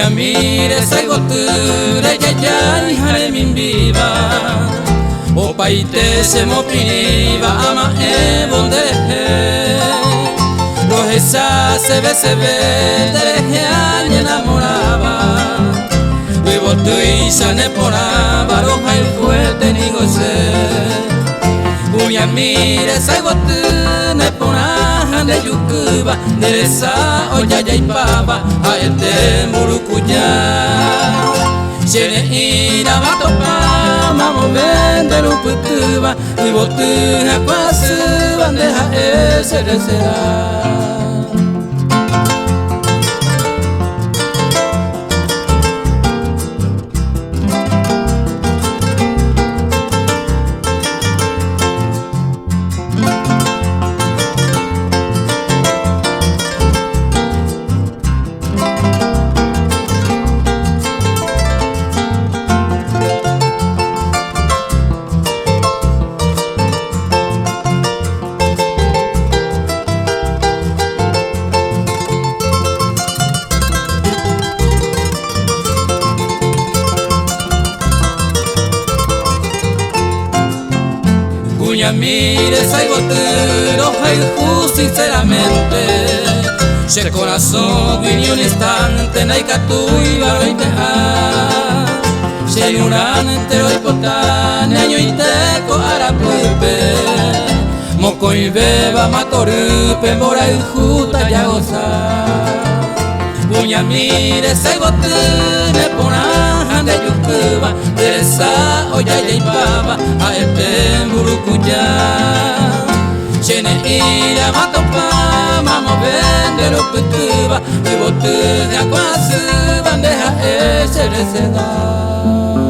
Mire saigoture yayay hare min viva Opaite se mopiniva ama bonde Rojesa se ve dereje añe enamoraba Vivo tu y sane poraba roja el fuerte ni goce Mire saigoture ponahan de yukuba Deresa oyayay pava a este murucuya Shene ira matopa mamo vende luputuba Y botu hakwasi bandeja ese será Mire saigotero haiku sinceramente Si el corazón vino un instante naikatu y baroite Si hay un antero hipotane año y teco arapupe Moco y beba matorupe mora y juta ya goza Mire saigotero ponahan de yukuba Deresa oyaya y pava a este murucuya Shene ira matopa mamo vende luputuba Y botu de akwasi bandeja ese receda